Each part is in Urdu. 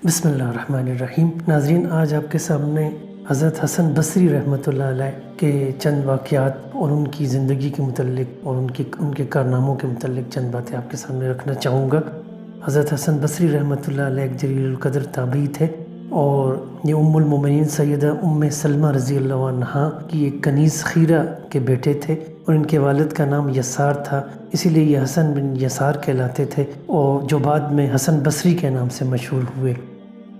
بسم اللہ الرحمن الرحیم۔ ناظرین، آج آپ کے سامنے حضرت حسن بصری رحمۃ اللہ علیہ کے چند واقعات اور ان کی زندگی کے متعلق اور ان کے کارناموں کے متعلق چند باتیں آپ کے سامنے رکھنا چاہوں گا۔ حضرت حسن بصری رحمۃ اللہ علیہ ایک جلیل القدر تابعی تھے اور یہ ام المومنین سیدہ ام سلمہ رضی اللہ عنہا کی ایک کنیز خیرہ کے بیٹے تھے اور ان کے والد کا نام یسار تھا، اسی لیے یہ حسن بن یسار کہلاتے تھے اور جو بعد میں حسن بصری کے نام سے مشہور ہوئے۔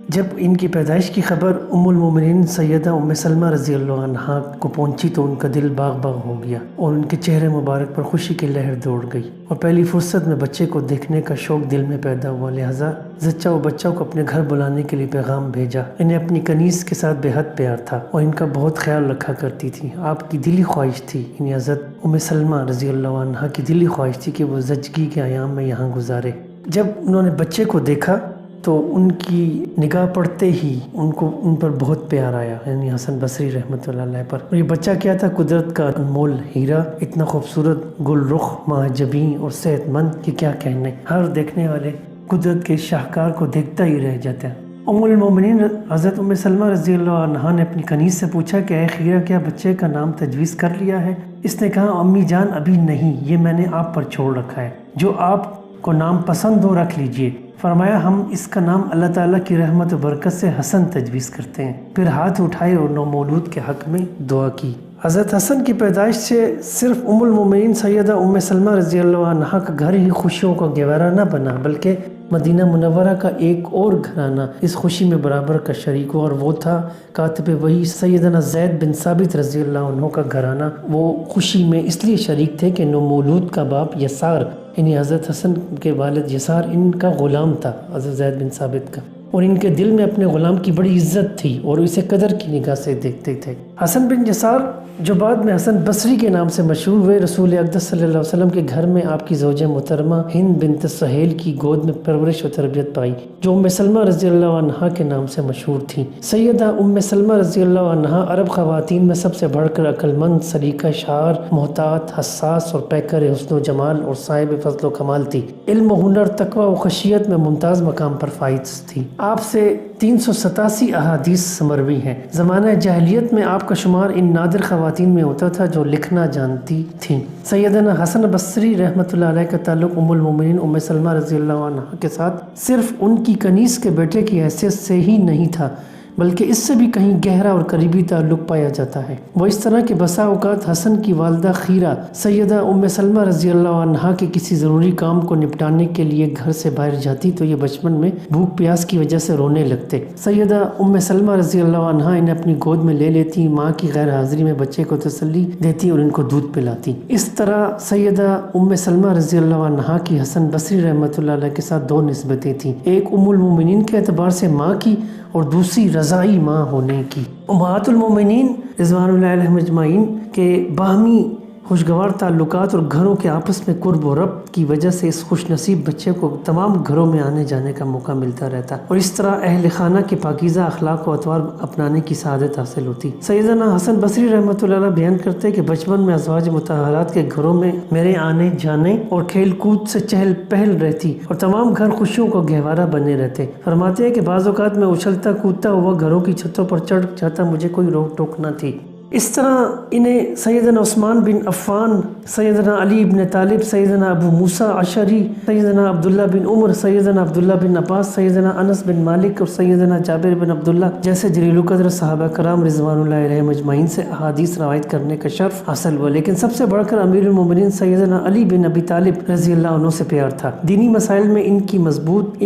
جب ان کی پیدائش کی خبر ام المومنین سیدہ ام سلمہ رضی اللہ عنہا کو پہنچی تو ان کا دل باغ باغ ہو گیا اور ان کے چہرے مبارک پر خوشی کی لہر دوڑ گئی اور پہلی فرصت میں بچے کو دیکھنے کا شوق دل میں پیدا ہوا، لہٰذا زچہ و بچہ کو اپنے گھر بلانے کے لیے پیغام بھیجا۔ انہیں اپنی کنیز کے ساتھ بے حد پیار تھا اور ان کا بہت خیال رکھا کرتی تھی۔ آپ کی دلی خواہش تھی، یعنی حضرت ام سلمہ رضی اللہ عنہا کی دلی خواہش تھی کہ وہ زچگی کے ایام میں یہاں گزارے۔ جب انہوں نے بچے کو دیکھا تو ان کی نگاہ پڑتے ہی ان پر بہت پیار آیا، یعنی حسن بصری رحمۃ اللہ علیہ پر۔ اور یہ بچہ کیا تھا؟ قدرت کا انمول ہیرا، اتنا خوبصورت گل رخ، ماہ جبیں اور صحت مند کہ کیا کہنے، ہر دیکھنے والے قدرت کے شاہکار کو دیکھتا ہی رہ جاتا ہے۔ ام المومنین حضرت ام سلمہ رضی اللہ عنہا نے اپنی کنیز سے پوچھا کہ اے خیرہ، کیا بچے کا نام تجویز کر لیا ہے؟ اس نے کہا، امی جان ابھی نہیں، یہ میں نے آپ پر چھوڑ رکھا ہے، جو آپ کو نام پسند ہو رکھ لیجئے۔ فرمایا، ہم اس کا نام اللہ تعالیٰ کی رحمت و برکت سے حسن تجویز کرتے ہیں۔ پھر ہاتھ اٹھائے اور نومولود کے حق میں دعا کی۔ حضرت حسن کی پیدائش سے صرف ام المومنین سیدہ ام سلمہ رضی اللہ عنہا کا گھر ہی خوشیوں کا گہوارہ نہ بنا، بلکہ مدینہ منورہ کا ایک اور گھرانہ اس خوشی میں برابر کا شریک ہوا، اور وہ تھا کاتب وحی سیدنا زید بن ثابت رضی اللہ عنہ کا گھرانہ۔ وہ خوشی میں اس لیے شریک تھے کہ نومولود کا باپ یسار، یعنی حضرت حسن کے والد یسار، ان کا غلام تھا، حضرت زید بن ثابت کا، اور ان کے دل میں اپنے غلام کی بڑی عزت تھی اور اسے قدر کی نگاہ سے دیکھتے تھے۔ حسن بن یسار، جو بعد میں حسن بصری کے نام سے مشہور ہوئے، رسول اقدس صلی اللہ علیہ وسلم کے گھر میں آپ کی زوجہ محترمہ ہند بنت سہیل کی گود میں پرورش و تربیت پائی، جو ام سلمہ رضی اللہ عنہا کے نام سے مشہور تھیں۔ سیدہ ام سلمہ رضی اللہ عنہا عرب خواتین میں سب سے بڑھ کر عقل مند، سلیقہ شعر، محتاط، حساس اور پیکر حسن و جمال اور صاحب فضل و کمال تھی۔ علم و ہنر، تقوی و خشیت میں ممتاز مقام پر فائز تھی۔ آپ سے 387 احادیث مروی ہیں۔ زمانہ جاہلیت میں آپ کا شمار ان نادر خواتین میں ہوتا تھا جو لکھنا جانتی تھیں۔ سیدنا حسن بصری رحمۃ اللہ علیہ کا تعلق ام المومنین ام سلمہ رضی اللہ عنہا کے ساتھ صرف ان کی کنیز کے بیٹے کی حیثیت سے ہی نہیں تھا، بلکہ اس سے بھی کہیں گہرا اور قریبی تعلق پایا جاتا ہے۔ وہ اس طرح کہ بسا اوقات حسن کی والدہ خیرہ سیدہ ام سلمہ رضی اللہ عنہا کے کسی ضروری کام کو نپٹانے کے لیے گھر سے باہر جاتی تو یہ بچپن میں بھوک پیاس کی وجہ سے رونے لگتے۔ سیدہ ام سلمہ رضی اللہ عنہا انہیں اپنی گود میں لے لیتی، ماں کی غیر حاضری میں بچے کو تسلی دیتی اور ان کو دودھ پلاتی۔ اس طرح سیدہ ام سلمہ رضی اللہ عنہا کی حسن بصری رحمۃ اللہ علیہ کے ساتھ دو نسبتیں تھیں، ایک ام المومنین کے اعتبار سے ماں کی اور دوسری رضائی ماں ہونے کی۔ امہات المومنین رضوان اللہ علیہم اجمعین کے باہمی خوشگوار تعلقات اور گھروں کے آپس میں قرب و ربط کی وجہ سے اس خوش نصیب بچے کو تمام گھروں میں آنے جانے کا موقع ملتا رہتا اور اس طرح اہل خانہ کے پاکیزہ اخلاق و اطوار اپنانے کی سعادت حاصل ہوتی۔ سیدنا حسن بصری رحمۃ اللہ علیہ بیان کرتے کہ بچپن میں ازواج مطہرات کے گھروں میں میرے آنے جانے اور کھیل کود سے چہل پہل رہتی اور تمام گھر خوشیوں کا گہوارہ بنے رہتے۔ فرماتے ہیں کہ بعض اوقات میں اچھلتا کودتا ہوا گھروں کی چھتوں پر چڑھ جاتا، مجھے کوئی روک ٹوک نہ تھی۔ اس طرح انہیں سیدنا عثمان بن عفان، سیدنا علی بن طالب، سیدنا ابو موسیٰ اشعری، سیدنا عبداللہ بن عمر، سیدنا عبداللہ بن عباس، سیدنا انس بن مالک اور سیدنا جابر بن عبداللہ جیسے جلیل القدر صحابہ کرام رضوان اللہ علیہم اجمعین سے احادیث روایت کرنے کا شرف حاصل ہوا، لیکن سب سے بڑھ کر امیر المومنین سیدنا علی بن ابی طالب رضی اللہ عنہ سے پیار تھا۔ دینی مسائل میں ان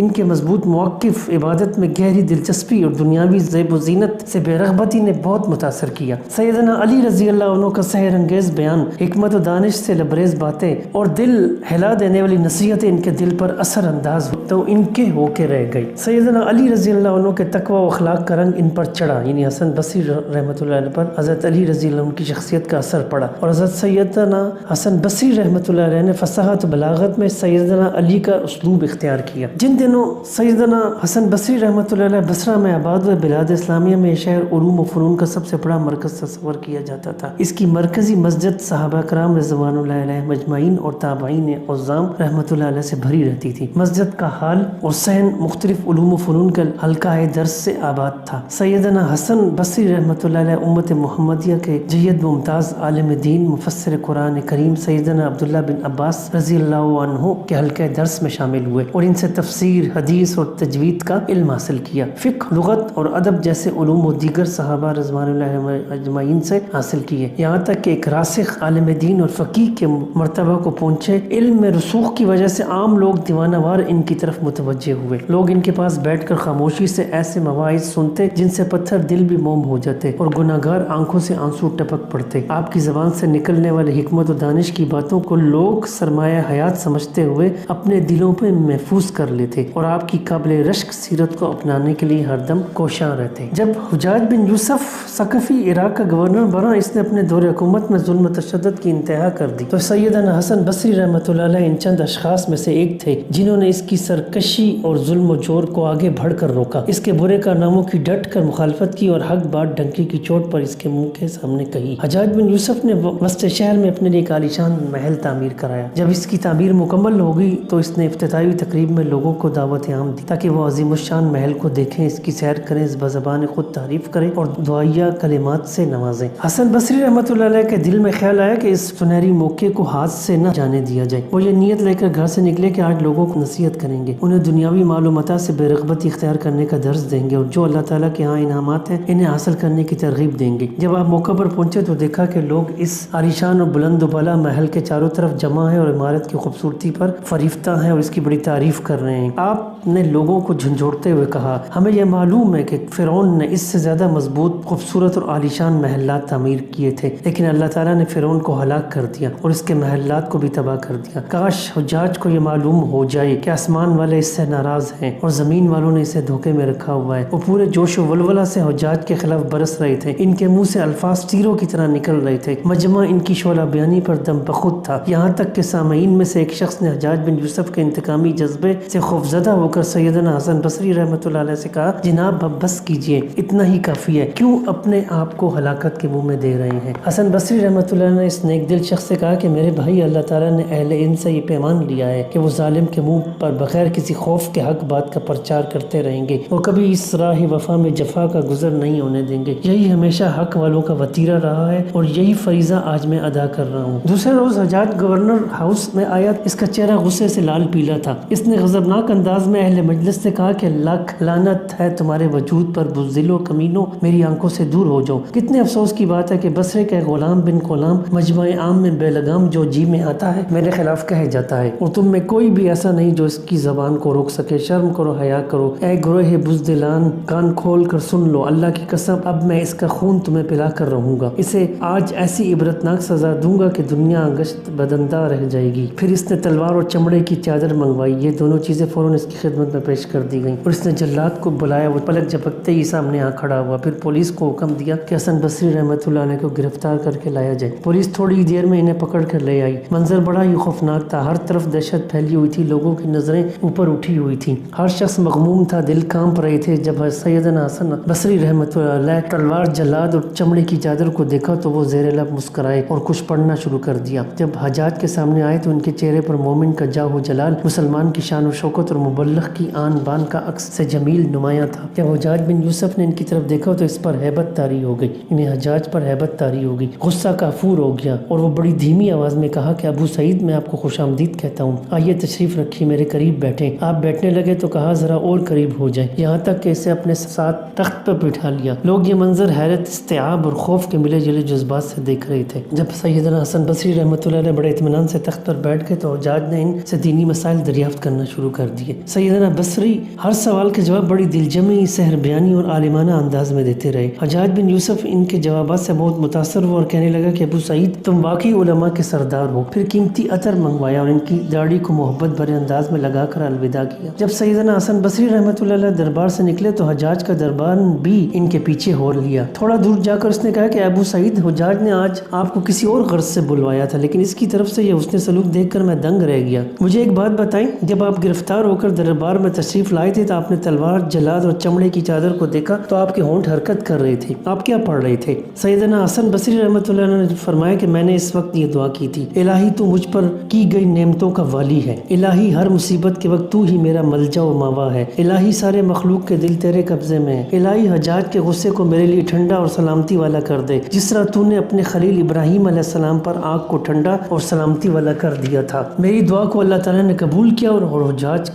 کے مضبوط موقف، عبادت میں گہری دلچسپی اور دنیاوی زیب و زینت سے بے رغبتی نے بہت متاثر کیا۔ سیدنا علی رضی اللہ عنہ کا سحر انگیز بیان، حکمت و دانش سے لبریز باتیں اور دل ہلا دینے والی نصیحتیں ان کے دل پر اثر انداز تو ان کے ہو کے رہ گئی۔ سیدنا علی رضی اللہ عنہ کے تقوی و اخلاق کا رنگ ان پر چڑھا، یعنی حسن بصری رحمۃ اللہ علیہ پر حضرت علی رضی اللہ عنہ کی شخصیت کا اثر پڑا، اور حضرت سیدنا حسن بصری رحمۃ اللہ علیہ نے فصاحت و بلاغت میں سیدنا علی کا اسلوب اختیار کیا۔ جن دنوں سیدنا حسن بصری رحمۃ اللہ علیہ بصرہ میں آباد ہوئے، بلاد اسلامیہ میں شہر علوم و فنون کا سب سے بڑا مرکز تصور تصور کیا جاتا تھا۔ اس کی مرکزی مسجد صحابہ کرام رضوان اللہ علیہ مجمعین اور تابعین عظام رحمۃ اللہ علیہ سے بھری رہتی تھی۔ مسجد کا حال اور صحن مختلف علوم و فنون کا حلقہ درس سے آباد تھا۔ سیدنا حسن بصری رحمۃ اللہ علیہ امت محمدیہ کے جید ممتاز عالم دین مفسر قرآن کریم سیدنا عبداللہ بن عباس رضی اللہ عنہ کے حلقہ درس میں شامل ہوئے اور ان سے تفسیر، حدیث اور تجوید کا علم حاصل کیا۔ فقہ، لغت اور ادب جیسے علوم و دیگر صحابہ رضوان اللہ اجمعین سے حاصل کیے، یہاں تک کہ ایک راسخ عالم دین اور فقیہ کے مرتبہ کو پہنچے۔ علم میں رسوخ کی وجہ سے عام لوگ دیوانہ وار ان کی طرف متوجہ ہوئے۔ لوگ ان کے پاس بیٹھ کر خاموشی سے ایسے مواعظ سنتے جن سے پتھر دل بھی موم ہو جاتے اور گناہگار آنکھوں سے آنسو ٹپک پڑتے۔ آپ کی زبان سے نکلنے والے حکمت و دانش کی باتوں کو لوگ سرمایہ حیات سمجھتے ہوئے اپنے دلوں پہ محفوظ کر لیتے اور آپ کی قابل رشک سیرت کو اپنانے کے لیے ہر دم کوشاں رہتے۔ جب حجاج بن یوسف ثقفی عراق کا گورنر بنا، اس نے اپنے دور حکومت میں ظلم و تشدد کی انتہا کر دی، تو سیدنا حسن بصری رحمۃ اللہ علیہ ان چند اشخاص میں سے ایک تھے جنہوں نے اس کی سرکشی اور ظلم و جور کو آگے بڑھ کر روکا، اس کے برے کارناموں کی ڈٹ کر مخالفت کی اور حق بات ڈنکی کی چوٹ پر اس کے منہ کے سامنے کہی۔ حجاج بن یوسف نے وسط شہر میں اپنے لیے ایک عالیشان محل تعمیر کرایا۔ جب اس کی تعمیر مکمل ہو گئی تو اس نے افتتاحی تقریب میں لوگوں کو دعوت عام دی تاکہ وہ عظیم الشان محل کو دیکھیں، اس کی سیر کریں، اس بزبان خود تعریف کریں اور دعائیہ کلمات سے نوازیں۔ حسن بصری رحمۃ اللہ علیہ کے دل میں خیال آیا کہ اس سنہری موقع کو ہاتھ سے نہ جانے دیا جائے۔ وہ یہ نیت لے کر گھر سے نکلے کہ آج لوگوں کو نصیحت کریں گے، انہیں دنیاوی معلومات سے بے رغبتی اختیار کرنے کا درس دیں گے اور جو اللہ تعالیٰ کے ہاں انعامات ہیں انہیں حاصل کرنے کی ترغیب دیں گے۔ جب آپ موقع پر پہنچے تو دیکھا کہ لوگ اس عالیشان اور بلند و بالا محل کے چاروں طرف جمع ہیں اور عمارت کی خوبصورتی پر فریفتہ ہیں اور اس کی بڑی تعریف کر رہے ہیں۔ آپ نے لوگوں کو جھنجھوڑتے ہوئے کہا، ہمیں یہ معلوم ہے کہ فرعون نے اس سے زیادہ مضبوط، خوبصورت اور عالیشان محلات تعمیر کیے تھے، لیکن اللہ تعالیٰ نے فرعون کو ہلاک کر دیا اور اس کے محلات کو بھی تباہ کر دیا۔ کاش حجاج کو یہ معلوم ہو جائے کہ آسمان والے اس سے ناراض ہیں اور زمین والوں نے اسے دھوکے میں رکھا ہوا ہے۔ وہ پورے جوش و ولولہ سے حجاج کے خلاف برس رہے تھے، ان کے منہ سے الفاظ تیروں کی طرح نکل رہے تھے۔ مجمع ان کی شعلہ بیانی پر دم بخود تھا، یہاں تک کہ سامعین میں سے ایک شخص نے حجاج بن یوسف کے انتقامی جذبے سے خوفزدہ ہو کر سیدنا حسن بصری رحمۃ اللہ علیہ سے کہا، جناب اب بس کیجئے، اتنا ہی کافی ہے، کیوں اپنے آپ کو ہلاکت کے منہ میں دے رہے ہیں؟ حسن بصری رحمۃ اللہ علیہ نے اس نیک دل شخص سے کہا کہ میرے بھائی، اللہ تعالیٰ نے اہل علم سے یہ پیمان لیا ہے کہ وہ ظالم کے منہ پر بغیر کسی خوف کے حق بات کا پرچار کرتے رہیں گے، وہ کبھی اس راہ وفا میں جفا کا گزر نہیں ہونے دیں گے۔ یہی ہمیشہ حق والوں کا وتیرہ رہا ہے اور یہی فریضہ آج میں ادا کر رہا ہوں۔ دوسرے روز حجاج گورنر ہاؤس میں آیا، اس کا چہرہ غصے سے لال پیلا تھا۔ اس نے غضبناک انداز میں اہل مجلس سے کہا کہ لاکھ لعنت ہے تمہارے وجود پر بزدلو کمینوں، میری آنکھوں سے دور ہو جاؤ۔ کتنے افسوس کی بات ہے کہ بصرے کا غلام بن غلام مجمع عام میں بے لگام جو جی میں آتا ہے میرے خلاف کہہ جاتا ہے، اور تم میں کوئی بھی ایسا نہیں جو اس کی زبان کو روک سکے۔ شرم کرو، حیا کرو، اے گروہ بزدلان، کان کھول کر سن لو، اللہ کی قسم اب میں اس کا خون تمہیں پلا کر رہوں گا، اسے آج ایسی عبرتناک سزا دوں گا کہ دنیا گشت بدندہ رہ جائے گی۔ پھر اس نے تلوار اور چمڑے کی چادر منگوائی، یہ دونوں چیزیں فوراً اس کی خدمت میں پیش کر دی گئیں اور اس نے جلاد کو بلایا، وہ پلک جھپکتے ہی سامنے آ کھڑا ہوا۔ پھر پولیس کو حکم دیا کہ حسن بصری رحمۃ اللہ علیہ کو گرفتار کر کے لایا جائے۔ پولیس تھوڑی دیر میں انہیں پکڑ کر لے آئی۔ منظر بڑا ہی خوفناک تھا، ہر طرف دہشت پھیلی ہوئی تھی، لوگوں کی نظریں اوپر اٹھی ہوئی تھیں، ہر شخص مغموم تھا، دل کانپ رہے تھے۔ جب سیدنا حسن بصری رحمۃ اللہ علیہ تلوار، جلاد اور چمڑے کی چادر کو دیکھا تو وہ زیر لب مسکرائے اور کچھ پڑھنا شروع کر دیا۔ جب حجاج کے سامنے آئے تو ان کے چہرے پر مومن کا جاہ و جلال، مسلمان کی شان و شوکت اور مبلغ کی آن بان کا عکس سے جمیل نمایاں تھا۔ جب حجاج بن یوسف نے ان کی طرف دیکھا تو اس پر ہیبت طاری ہو گئی، انہیں حجاج پر ہیبت طاری ہو گئی، غصہ کافور ہو گیا اور وہ بڑی دھیمی آواز میں کہا کہ ابو سعید، میں آپ کو خوش آمدید کہتا ہوں، آئیے تشریف رکھیے، میرے قریب بیٹھیں۔ آپ بیٹھنے لگے تو کہا ذرا اور قریب ہو جائیں، یہاں تک کہ اسے اپنے ساتھ تخت پر بٹھا لیا۔ لوگ یہ منظر حیرت، استیعاب اور خوف کے ملے جلے جذبات سے دیکھ رہے تھے۔ جب سیدنا حسن بصری رحمۃ اللہ علیہ بڑے اطمینان سے تخت پر بیٹھ گئے تو حجاج نے ان سے دینی مسائل دریافت کرنا شروع کر دیے۔ سیدنا بصری ہر سوال کے جواب بڑی دلجمی، سحر بیانی اور عالمانہ انداز میں دیتے رہے۔ حجاج بن یوسف ان کے جوابات سے بہت متاثر ہوا اور کہنے لگا کہ ابو سعید، تم واقعی علماء کے سردار ہو۔ پھر قیمتی عطر منگوایا اور ان کی داڑھی کو محبت بھرے انداز میں لگا کر الوداع کیا۔ جب سیدنا حسن بصری رحمۃ اللہ علیہ دربار سے نکلے تو حجاج کا دربار بھی ان کے پیچھے ہو لیا۔ تھوڑا دور جا کر اس نے کہا کہ ابو سعید، حجاج نے آج آپ کو کسی اور غرض سے بلوایا تھا، لیکن اس کی طرف سے یہ حسن سلوک دیکھ کر میں دنگ رہ گیا۔ مجھے ایک بات بتائیں، جب آپ گرفتار ہو کر دربار میں تشریف لائے تھے تو آپ نے تلوار، جلاد اور چمڑے کی چادر کو دیکھا تو آپ کے ہونٹ حرکت کر رہے تھے، آپ کیا پڑھ رہے تھے؟ سیدنا حسن بصری رحمۃ اللہ علیہ نے فرمایا کہ میں نے اس وقت یہ دعا کی تھی، الہی تو مجھ پر کی گئی نعمتوں کا والی ہے، الہی ہر مصیبت کے وقت تو ہی میرا ملجا و ماوا ہے، الہی سارے مخلوق کے دل تیرے قبضے میں ہے، الہی حجاج کے غصے کو میرے لیے ٹھنڈا اور سلامتی والا کر دے، جس طرح تو نے اپنے خلیل ابراہیم علیہ السلام پر آگ کو ٹھنڈا اور سلامتی والا کر دیا تھا۔ میری دعا کو اللہ تعالیٰ نے قبول کیا اور حجاج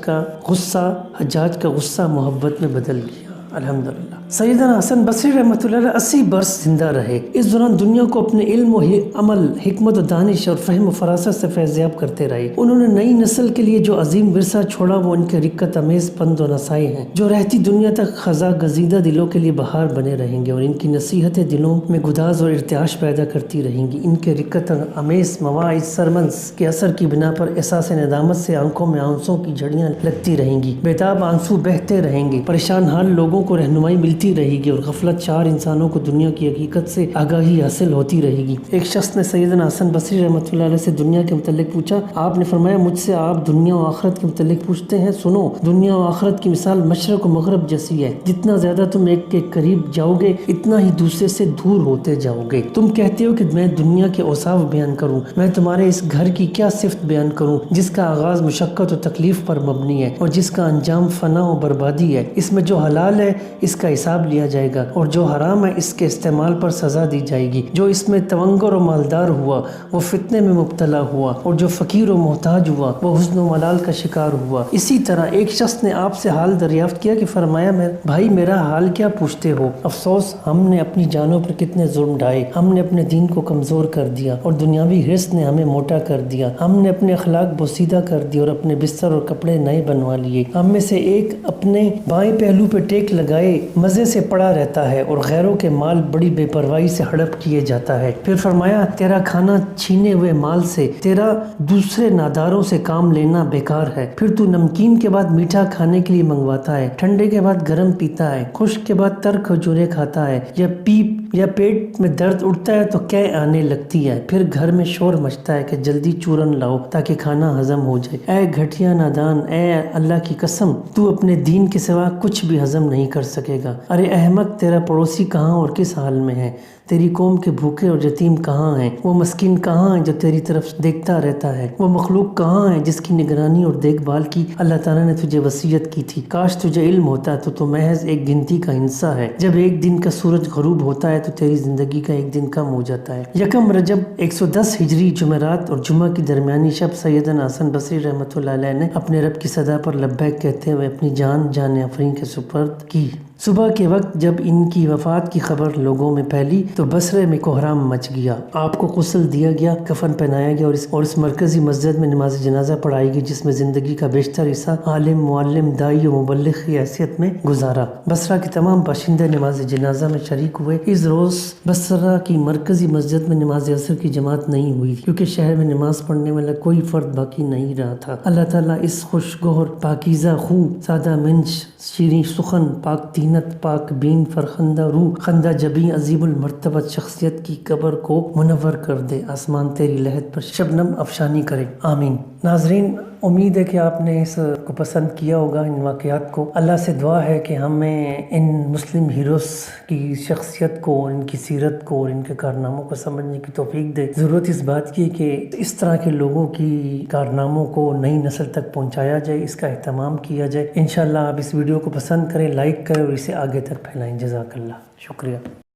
کا غصہ محبت میں بدل گیا۔ الحمدللہ۔ سیدنا حسن بصری رحمۃ اللہ علیہ 80 برس زندہ رہے۔ اس دوران دنیا کو اپنے علم و عمل، حکمت و دانش اور فہم و فراست سے فیضیاب کرتے رہے۔ انہوں نے نئی نسل کے لیے جو عظیم ورثہ چھوڑا وہ ان کے رقت امیز پند و نصائح ہیں، جو رہتی دنیا تک خزاں گزیدہ دلوں کے لیے بہار بنے رہیں گے، اور ان کی نصیحتیں دلوں میں گداز اور ارتعاش پیدا کرتی رہیں گی۔ ان کے رقت امیز مواعظ سرمنز کے اثر کی بنا پر احساس ندامت سے آنکھوں میں آنسوں کی جھڑیاں لگتی رہیں گی، بیتاب آنسو بہتے رہیں گے، پریشان حال لوگوں کو رہنمائی ملتی رہے گی، اور غفلت چار انسانوں کو دنیا کی حقیقت سے آگاہی حاصل ہوتی رہے گی۔ ایک شخص نے سیدنا حسن بصری رحمۃ اللہ علیہ سے دنیا کے متعلق پوچھا۔ آپ نے فرمایا، مجھ سے آپ دنیا و آخرت کے متعلق پوچھتے ہیں؟ سنو، دنیا و آخرت کی مثال مشرق و مغرب جیسی ہے، جتنا زیادہ تم ایک کے قریب جاؤ گے اتنا ہی دوسرے سے دور ہوتے جاؤ گے۔ تم کہتے ہو کہ میں دنیا کے اوصاف بیان کروں، میں تمہارے اس گھر کی کیا صفت بیان کروں جس کا آغاز مشقت و تکلیف پر مبنی ہے اور جس کا انجام فنا و بربادی ہے۔ اس میں جو حلال ہے اس کا حساب لیا جائے گا، اور جو حرام ہے اس کے استعمال پر سزا دی جائے گی۔ جو اس میں تونگر و مالدار ہوا وہ فتنے میں مبتلا ہوا، اور جو فقیر و محتاج ہوا وہ حزن و ملال کا شکار ہوا۔ اسی طرح ایک شخص نے آپ سے حال دریافت کیا کہ فرمایا، بھائی میرا حال کیا پوچھتے ہو؟ افسوس، ہم نے اپنی جانوں پر کتنے ظلم ڈھائے، ہم نے اپنے دین کو کمزور کر دیا، اور دنیاوی حرص نے ہمیں موٹا کر دیا، ہم نے اپنے اخلاق بوسیدہ کر دیے اور اپنے بستر اور کپڑے نئے بنوا لیے۔ ہم میں سے ایک اپنے بائیں پہلو پہ ٹیک لگائے مزے سے پڑا رہتا ہے، اور غیروں کے مال بڑی بے پرواہی سے ہڑپ کیے جاتا ہے۔ پھر فرمایا، تیرا کھانا چھینے ہوئے مال سے، تیرا دوسرے ناداروں سے کام لینا بیکار ہے۔ پھر تو نمکین کے بعد میٹھا کھانے کے لیے منگواتا ہے، ٹھنڈے کے بعد گرم پیتا ہے، خشک کے بعد تر کھجوریں کھاتا ہے، یا پیٹ میں درد اٹھتا ہے تو کہہ آنے لگتی ہے، پھر گھر میں شور مچتا ہے کہ جلدی چورن لاؤ تاکہ کھانا ہضم ہو جائے۔ اے گھٹیا نادان، اے اللہ کی قسم، تو اپنے دین کے سوا کچھ بھی ہضم نہیں کر سکے گا۔ ارے احمق، تیرا پڑوسی کہاں اور کس حال میں ہے؟ تیری قوم کے بھوکے اور یتیم کہاں ہیں؟ وہ مسکین کہاں ہے جو تیری طرف دیکھتا رہتا ہے؟ وہ مخلوق کہاں ہے جس کی نگرانی اور دیکھ بھال کی اللہ تعالیٰ نے تجھے وصیت کی تھی؟ کاش تجھے علم ہوتا تو محض ایک گنتی کا ہنسا ہے۔ جب ایک دن کا سورج غروب ہوتا ہے تو تیری زندگی کا ایک دن کم ہو جاتا ہے۔ یکم رجب 110 ہجری جمعرات اور جمعہ کی درمیانی شب سیدنا حسن بصری رحمۃ اللہ علیہ نے اپنے رب کی صدا پر لبیک کہتے ہوئے اپنی جان افرین کے سپرد کی۔ صبح کے وقت جب ان کی وفات کی خبر لوگوں میں پھیلی تو بصرے میں کوہرام مچ گیا۔ آپ کو غسل دیا گیا، کفن پہنایا گیا اور اس مرکزی مسجد میں نماز جنازہ پڑھائی گئی جس میں زندگی کا بیشتر حصہ عالم، معلم، داعی و مبلغ کی حیثیت میں گزارا۔ بصرہ کے تمام باشندے نماز جنازہ میں شریک ہوئے۔ اس روز بصرہ کی مرکزی مسجد میں نماز عصر کی جماعت نہیں ہوئی کیونکہ شہر میں نماز پڑھنے والا کوئی فرد باقی نہیں رہا تھا۔ اللہ تعالیٰ اس خوشگوار، پاکیزہ خو، سادہ منش، شیریں سخن، پاک دینت، پاک بین، فرخندہ روح، خندہ جبیں، عظیم المرتبت شخصیت کی قبر کو منور کر دے، آسمان تیری لحد پر شبنم افشانی کرے، آمین۔ ناظرین، امید ہے کہ آپ نے اس کو پسند کیا ہوگا، ان واقعات کو۔ اللہ سے دعا ہے کہ ہمیں ان مسلم ہیروز کی شخصیت کو، ان کی سیرت کو اور ان کے کارناموں کو سمجھنے کی توفیق دے۔ ضرورت اس بات کی کہ اس طرح کے لوگوں کی کارناموں کو نئی نسل تک پہنچایا جائے، اس کا اہتمام کیا جائے۔ انشاءاللہ آپ اس ویڈیو کو پسند کریں، لائک کریں اور اسے آگے تک پھیلائیں۔ جزاک اللہ، شکریہ۔